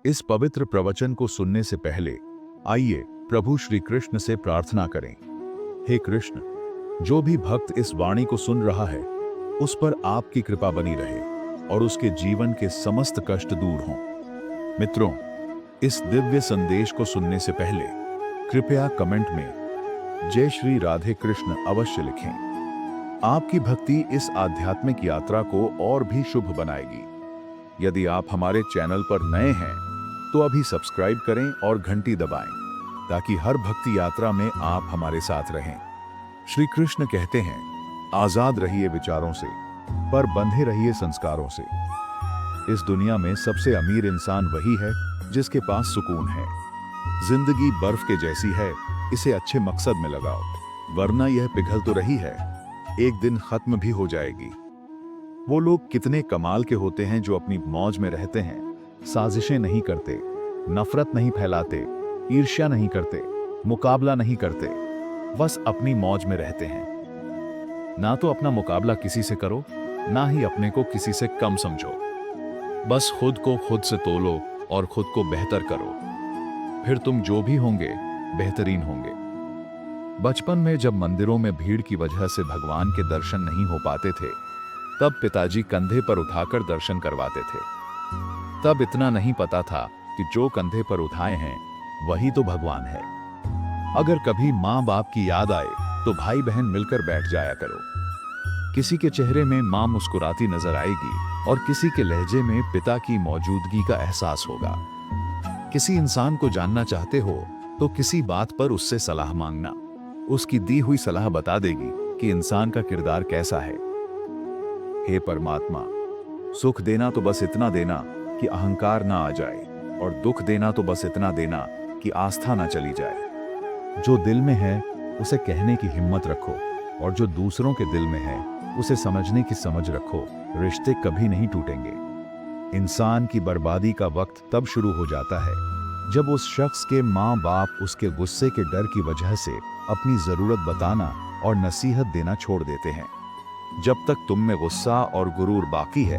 इस पवित्र प्रवचन को सुनने से पहले आइए प्रभु श्री कृष्ण से प्रार्थना करें। हे कृष्ण, जो भी भक्त इस वाणी को सुन रहा है उस पर आपकी कृपा बनी रहे और उसके जीवन के समस्त कष्ट दूर हों। मित्रों, इस दिव्य संदेश को सुनने से पहले कृपया कमेंट में जय श्री राधे कृष्ण अवश्य लिखें। आपकी भक्ति इस आध्यात्मिक यात्रा को और भी शुभ बनाएगी। यदि आप हमारे चैनल पर नए हैं तो अभी सब्सक्राइब करें और घंटी दबाएं ताकि हर भक्ति यात्रा में आप हमारे साथ रहें। श्री कृष्ण कहते हैं, आजाद रहिए विचारों से पर बंधे रहिए संस्कारों से। इस दुनिया में सबसे अमीर इंसान वही है जिसके पास सुकून है। जिंदगी बर्फ के जैसी है, इसे अच्छे मकसद में लगाओ, वरना यह पिघल तो रही है, एक दिन खत्म भी हो जाएगी। वो लोग कितने कमाल के होते हैं जो अपनी मौज में रहते हैं, साजिशें नहीं करते, नफरत नहीं फैलाते, ईर्ष्या नहीं करते, मुकाबला नहीं करते, बस अपनी मौज में रहते हैं। ना तो अपना मुकाबला किसी से करो, ना ही अपने को किसी से कम समझो। बस खुद को खुद से तोलो और खुद को बेहतर करो, फिर तुम जो भी होंगे बेहतरीन होंगे। बचपन में जब मंदिरों में भीड़ की वजह से भगवान के दर्शन नहीं हो पाते थे, तब पिताजी कंधे पर उठाकर दर्शन करवाते थे। तब इतना नहीं पता था कि जो कंधे पर उठाए हैं वही तो भगवान है। अगर कभी माँ बाप की याद आए तो भाई बहन मिलकर बैठ जाया करो। किसी के चेहरे में माँ मुस्कुराती नजर आएगी और किसी के लहजे में पिता की मौजूदगी का एहसास होगा। किसी इंसान को जानना चाहते हो तो किसी बात पर उससे सलाह मांगना, उसकी दी हुई सलाह बता देगी कि इंसान का किरदार कैसा है। हे परमात्मा, सुख देना तो बस इतना देना कि अहंकार ना आ जाए, और दुख देना तो बस इतना देना कि आस्था ना चली जाए। जो दिल में है उसे कहने की हिम्मत रखो, और जो दूसरों के दिल में है उसे समझने की समझ रखो। रिश्ते कभी नहीं टूटेंगे। इंसान की बर्बादी का वक्त तब शुरू हो जाता है जब उस शख्स के माँ बाप उसके गुस्से के डर की वजह से अपनी जरूरत बताना और नसीहत देना छोड़ देते हैं। जब तक तुम में गुस्सा और गुरूर बाकी है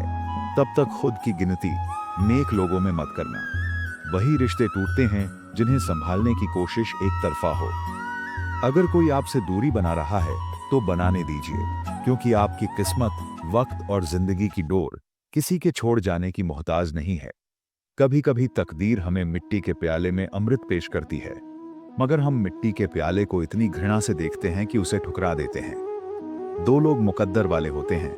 तब तक खुद की गिनती नेक लोगों में मत करना। वही रिश्ते टूटते हैं जिन्हें संभालने की कोशिश एक तरफा हो। अगर कोई आपसे दूरी बना रहा है तो बनाने दीजिए, क्योंकि आपकी किस्मत, वक्त और जिंदगी की डोर किसी के छोड़ जाने की मोहताज नहीं है। कभी कभी तकदीर हमें मिट्टी के प्याले में अमृत पेश करती है, मगर हम मिट्टी के प्याले को इतनी घृणा से देखते हैं कि उसे ठुकरा देते हैं। दो लोग मुकद्दर वाले होते हैं,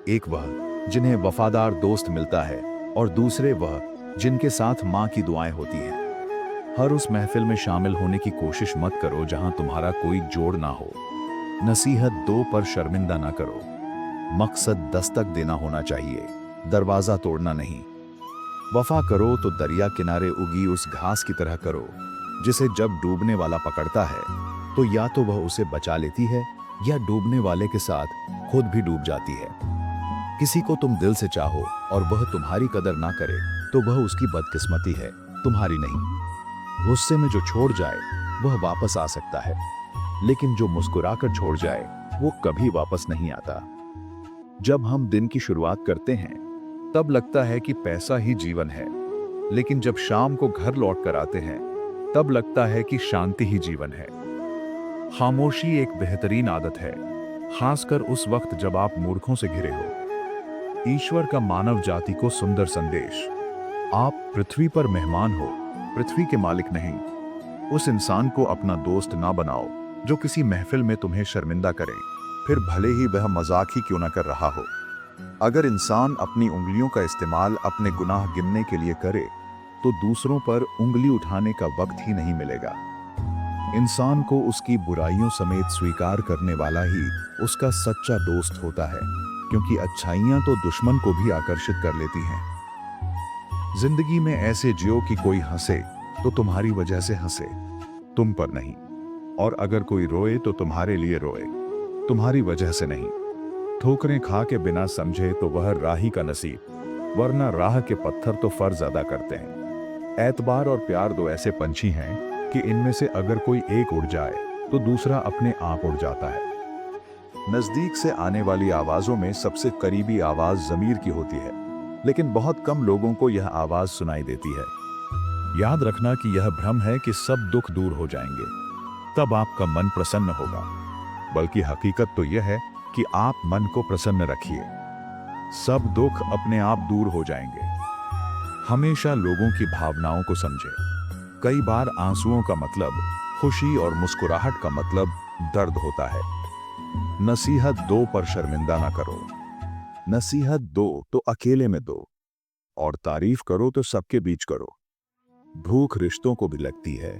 एक वह जिन्हें वफादार दोस्त मिलता है और दूसरे वह जिनके साथ माँ की दुआएं होती हैं। हर उस महफिल में शामिल होने की कोशिश मत करो जहां तुम्हारा कोई जोड़ ना हो। नसीहत दो पर शर्मिंदा ना करो। मकसद दस्तक देना होना चाहिए, दरवाजा तोड़ना नहीं। वफा करो तो दरिया किनारे उगी उस घास की तरह करो जिसे जब डूबने वाला पकड़ता है तो या तो वह उसे बचा लेती है या डूबने वाले के साथ खुद भी डूब जाती है। किसी को तुम दिल से चाहो और वह तुम्हारी कदर ना करे तो वह उसकी बदकिस्मती है, तुम्हारी नहीं। गुस्से में जो छोड़ जाए वह वापस आ सकता है, लेकिन जो मुस्कुराकर छोड़ जाए वो कभी वापस नहीं आता। जब हम दिन की शुरुआत करते हैं तब लगता है कि पैसा ही जीवन है, लेकिन जब शाम को घर लौट कर आते हैं तब लगता है कि शांति ही जीवन है। खामोशी एक बेहतरीन आदत है, खासकर उस वक्त जब आप मूर्खों से घिरे हो। ईश्वर का मानव जाति को सुंदर संदेश, आप पृथ्वी पर मेहमान हो, पृथ्वी के मालिक नहीं। उस इंसान को अपना दोस्त ना बनाओ जो किसी महफिल में तुम्हें शर्मिंदा करे, फिर भले ही वह मजाक ही क्यों ना कर रहा हो। अगर इंसान अपनी उंगलियों का इस्तेमाल अपने गुनाह गिनने के लिए करे तो दूसरों पर उंगली उठाने का वक्त ही नहीं मिलेगा। इंसान को उसकी बुराइयों समेत स्वीकार करने वाला ही उसका सच्चा दोस्त होता है, क्योंकि अच्छाइयां तो दुश्मन को भी आकर्षित कर लेती हैं। जिंदगी में ऐसे जियो कि कोई हंसे तो तुम्हारी वजह से हंसे, तुम पर नहीं। और अगर कोई रोए तो तुम्हारे लिए रोए, तुम्हारी वजह से नहीं। ठोकरें खा के बिना समझे तो वह राही का नसीब, वरना राह के पत्थर तो फर्ज अदा करते हैं। एतबार और प्यार दो ऐसे पंछी हैं कि इनमें से अगर कोई एक उड़ जाए तो दूसरा अपने आप उड़ जाता है। नजदीक से आने वाली आवाजों में सबसे करीबी आवाज ज़मीर की होती है, लेकिन बहुत कम लोगों को यह आवाज सुनाई देती है। याद रखना कि यह भ्रम है कि सब दुख दूर हो जाएंगे, तब आपका मन प्रसन्न होगा। बल्कि हकीकत तो यह है कि आप मन को प्रसन्न रखिए, सब दुख अपने आप दूर हो जाएंगे। हमेशा लोगों की भावनाओं को समझें। कई बार आंसुओं का मतलब खुशी और मुस्कुराहट का मतलब दर्द होता है। नसीहत दो पर शर्मिंदा ना करो। नसीहत दो तो अकेले में दो, और तारीफ करो तो सबके बीच करो। भूख रिश्तों को भी लगती है,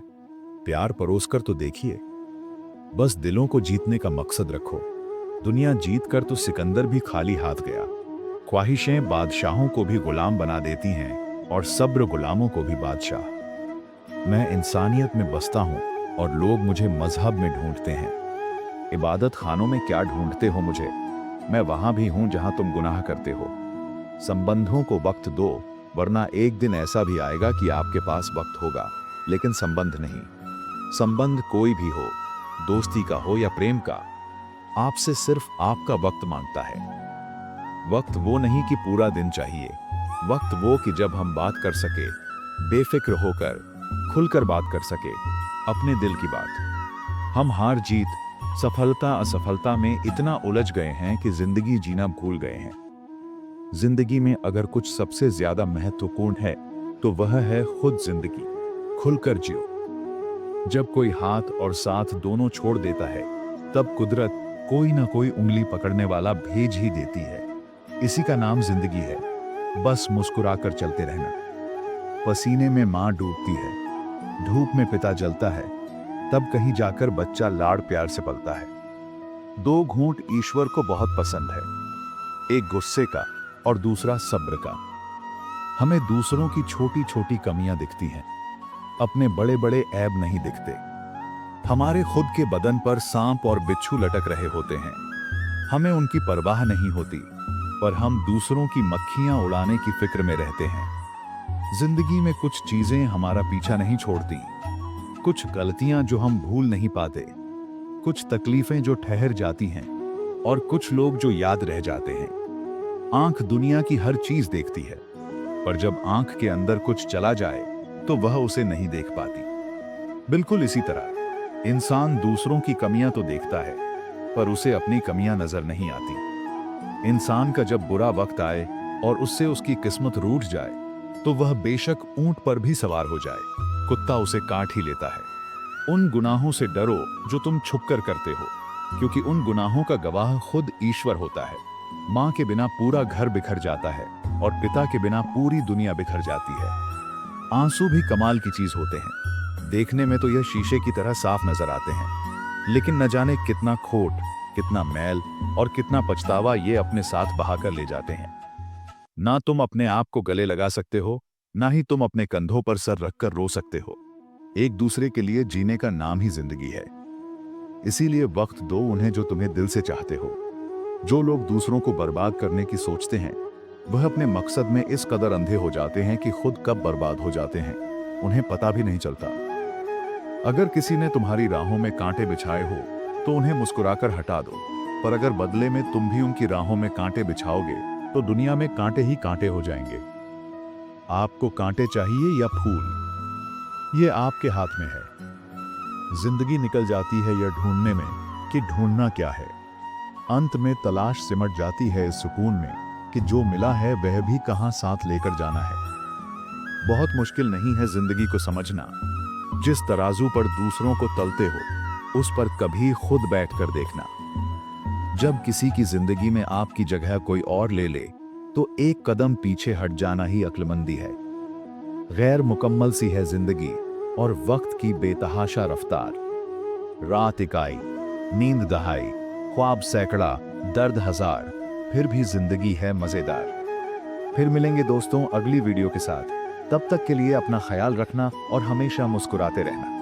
प्यार परोसकर तो देखिए। बस दिलों को जीतने का मकसद रखो। दुनिया जीत कर तो सिकंदर भी खाली हाथ गया। ख्वाहिशें बादशाहों को भी गुलाम बना देती हैं, और सब्र गुलामों को भी बादशाह। मैं इंसानियत में बसता हूं और लोग मुझे मजहब में ढूंढते हैं। इबादत खानों में क्या ढूंढते हो मुझे? मैं वहां भी हूं जहां तुम गुनाह करते हो। संबंधों को वक्त दो, वरना एक दिन ऐसा भी आएगा कि आपके पास वक्त होगा लेकिन संबंध नहीं। संबंध कोई भी हो, दोस्ती का हो या प्रेम का, आपसे सिर्फ आपका वक्त मांगता है। वक्त वो नहीं कि पूरा दिन चाहिए, वक्त वो कि जब हम बात कर सके, बेफिक्र होकर, खुलकर बात कर सके, अपने दिल की बात। हम हार जीत, सफलता असफलता में इतना उलझ गए हैं कि जिंदगी जीना भूल गए हैं। जिंदगी में अगर कुछ सबसे ज्यादा महत्वपूर्ण है तो वह है खुद जिंदगी। खुलकर जियो। जब कोई हाथ और साथ दोनों छोड़ देता है, तब कुदरत कोई ना कोई उंगली पकड़ने वाला भेज ही देती है। इसी का नाम जिंदगी है। बस मुस्कुराकर चलते रहना। पसीने में मां डूबती है, धूप में पिता जलता है, तब कहीं जाकर बच्चा लाड़ प्यार से पलता है। दो घूंट ईश्वर को बहुत पसंद है, एक गुस्से का और दूसरा सब्र का। हमें दूसरों की छोटी छोटी कमियां दिखती हैं, अपने बड़े बड़े ऐब नहीं दिखते। हमारे खुद के बदन पर सांप और बिच्छू लटक रहे होते हैं, हमें उनकी परवाह नहीं होती, पर हम दूसरों की मक्खियां उड़ाने की फिक्र में रहते हैं। जिंदगी में कुछ चीजें हमारा पीछा नहीं छोड़ती, कुछ गलतियां जो हम भूल नहीं पाते, कुछ तकलीफें जो ठहर जाती हैं, और कुछ लोग जो याद रह जाते हैं। आंख दुनिया की हर चीज देखती है, पर जब आंख के अंदर कुछ चला जाए तो वह उसे नहीं देख पाती। बिल्कुल इसी तरह इंसान दूसरों की कमियां तो देखता है, पर उसे अपनी कमियां नजर नहीं आती। इंसान का जब बुरा वक्त आए और उससे उसकी किस्मत रूठ जाए, तो वह बेशक ऊंट पर भी सवार हो जाए, कुत्ता उसे काट ही लेता है। उन गुनाहों से डरो जो तुम छुपकर करते हो, क्योंकि उन गुनाहों का गवाह खुद ईश्वर होता है। मां के बिना पूरा घर बिखर जाता है, और पिता के बिना पूरी दुनिया बिखर जाती है। आंसू भी कमाल की चीज होते हैं। देखने में तो यह शीशे की तरह साफ नजर आते हैं, लेकिन न जाने कितना खोट, कितना मैल और कितना पछतावा ये अपने साथ बहाकर ले जाते हैं। ना तुम अपने आप को गले लगा सकते हो, ना ही तुम अपने कंधों पर सर रखकर रो सकते हो। एक दूसरे के लिए जीने का नाम ही जिंदगी है। इसीलिए वक्त दो उन्हें जो तुम्हें दिल से चाहते हो। जो लोग दूसरों को बर्बाद करने की सोचते हैं, वह अपने मकसद में इस कदर अंधे हो जाते हैं कि खुद कब बर्बाद हो जाते हैं उन्हें पता भी नहीं चलता। अगर किसी ने तुम्हारी राहों में कांटे बिछाए हो तो उन्हें मुस्कुराकर हटा दो, पर अगर बदले में तुम भी उनकी राहों में कांटे बिछाओगे तो दुनिया में कांटे ही कांटे हो जाएंगे। आपको कांटे चाहिए या फूल, ये आपके हाथ में है। जिंदगी निकल जाती है यह ढूंढने में कि ढूंढना क्या है। अंत में तलाश सिमट जाती है इस सुकून में कि जो मिला है वह भी कहां साथ लेकर जाना है। बहुत मुश्किल नहीं है जिंदगी को समझना। जिस तराजू पर दूसरों को तलते हो, उस पर कभी खुद बैठकर देखना। जब किसी की जिंदगी में आपकी जगह कोई और ले ले, तो एक कदम पीछे हट जाना ही अक्लमंदी है। गैर मुकम्मल सी है जिंदगी और वक्त की बेतहाशा रफ्तार। रात इकाई, नींद दहाई, ख्वाब सैकड़ा, दर्द हजार, फिर भी जिंदगी है मजेदार। फिर मिलेंगे दोस्तों अगली वीडियो के साथ। तब तक के लिए अपना ख्याल रखना और हमेशा मुस्कुराते रहना।